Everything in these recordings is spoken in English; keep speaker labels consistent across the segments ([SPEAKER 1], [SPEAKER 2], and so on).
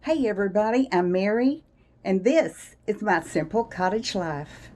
[SPEAKER 1] Hey everybody, I'm Mary, and this is my simple cottage life.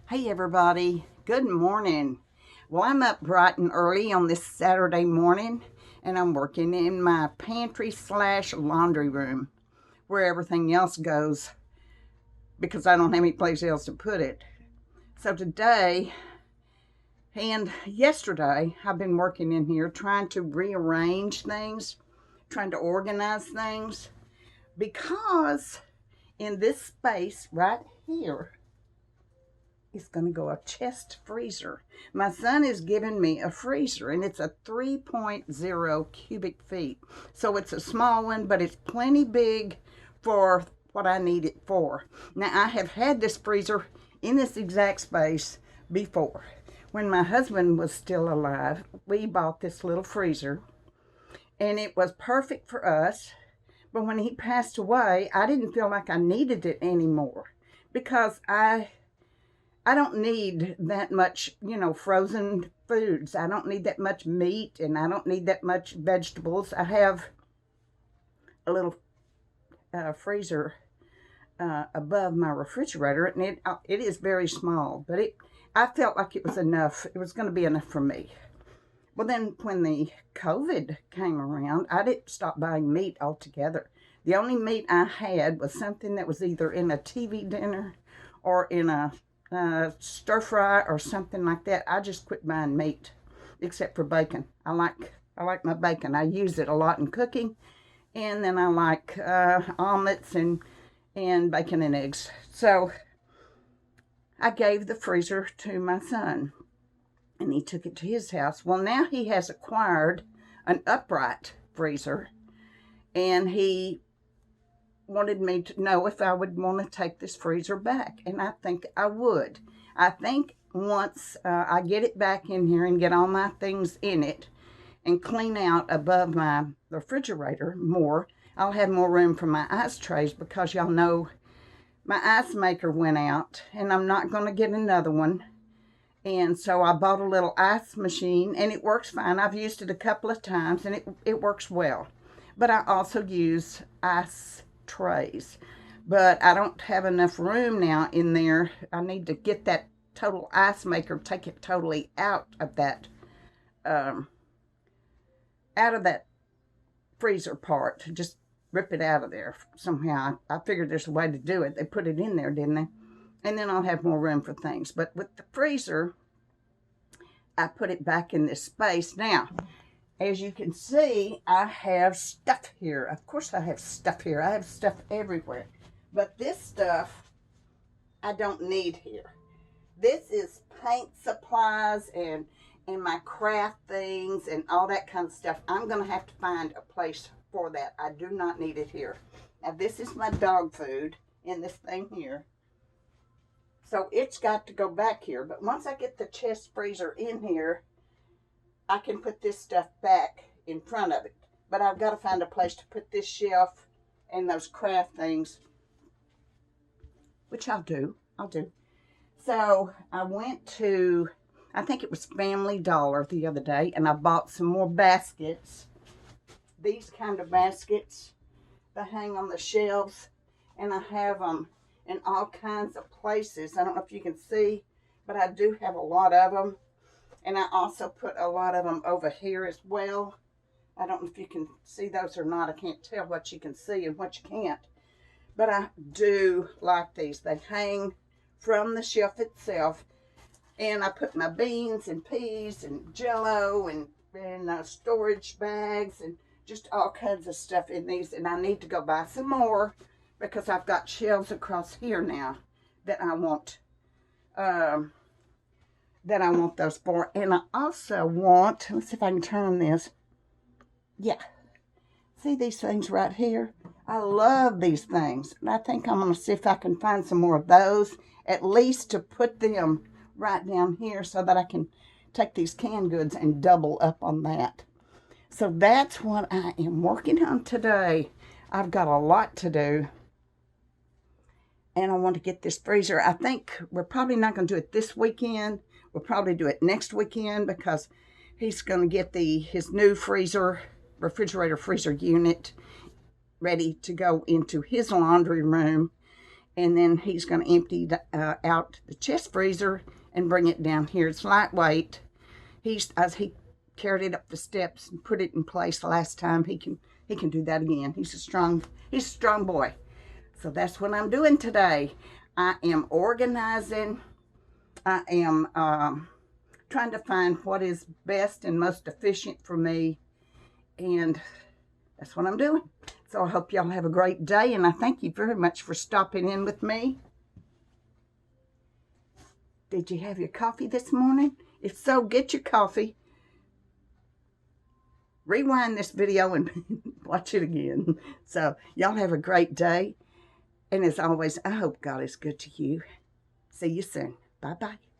[SPEAKER 1] Hey everybody, good morning. Well, I'm up bright and early on this Saturday morning, and I'm working in my pantry slash laundry room where everything else goes because I don't have any place else to put it. So today and yesterday, I've been working in here trying to rearrange things, trying to organize things, because in this space right here is going to go a chest freezer. My son is giving me a freezer, and it's a 3.0 cubic feet. So it's a small one, but it's plenty big for what I need it for. Now, I have had this freezer in this exact space before. When my husband was still alive, we bought this little freezer, and it was perfect for us. But when he passed away, I didn't feel like I needed it anymore because I don't need that much, frozen foods. I don't need that much meat, and I don't need that much vegetables. I have a little freezer above my refrigerator, and it is very small, but I felt like it was enough. It was going to be enough for me. Well, then when the COVID came around, I didn't stop buying meat altogether. The only meat I had was something that was either in a TV dinner or in a stir fry or something like that. I just quit buying meat, except for bacon. I like my bacon. I use it a lot in cooking, and then I like omelets and bacon and eggs. So I gave the freezer to my son, and he took it to his house. Well, now he has acquired an upright freezer, and he wanted me to know if I would want to take this freezer back, and I think I would. I think once I get it back in here and get all my things in it and clean out above my refrigerator more, I'll have more room for my ice trays, because y'all know my ice maker went out and I'm not going to get another one. And so I bought a little ice machine, and it works fine. I've used it a couple of times, and it works well. But I also use ice trays. But I don't have enough room now in there. I need to get that total ice maker, take it totally out of that freezer part. Just rip it out of there somehow. I figured there's a way to do it. They put it in there, didn't they? And then I'll have more room for things. But with the freezer, I put it back in this space. Now, as you can see, I have stuff here. Of course I have stuff here. I have stuff everywhere. But this stuff, I don't need here. This is paint supplies and my craft things and all that kind of stuff. I'm going to have to find a place for that. I do not need it here. Now, this is my dog food in this thing here. So it's got to go back here. But once I get the chest freezer in here, I can put this stuff back in front of it. But I've got to find a place to put this shelf and those craft things, which I'll do. So I went to, I think it was Family Dollar the other day, and I bought some more baskets. These kind of baskets that hang on the shelves, and I have them in all kinds of places. I don't know if you can see, but I do have a lot of them. And I also put a lot of them over here as well. I don't know if you can see those or not. I can't tell what you can see and what you can't. But I do like these. They hang from the shelf itself. And I put my beans and peas and Jello and storage bags and just all kinds of stuff in these. And I need to go buy some more because I've got shelves across here now that I want those for. And I also want, let's see if I can turn this. Yeah. See these things right here? I love these things. And I think I'm going to see if I can find some more of those, at least to put them right down here so that I can take these canned goods and double up on that. So that's what I am working on today. I've got a lot to do. And I want to get this freezer. I think we're probably not going to do it this weekend. We'll probably do it next weekend because he's going to get his new refrigerator freezer unit ready to go into his laundry room. And then he's going to empty out the chest freezer and bring it down here. It's lightweight. As he carried it up the steps and put it in place last time, he can do that again. He's a strong boy. So that's what I'm doing today. I am organizing. I am trying to find what is best and most efficient for me. And that's what I'm doing. So I hope y'all have a great day. And I thank you very much for stopping in with me. Did you have your coffee this morning? If so, get your coffee. Rewind this video and watch it again. So y'all have a great day. And as always, I hope God is good to you. See you soon. Bye-bye.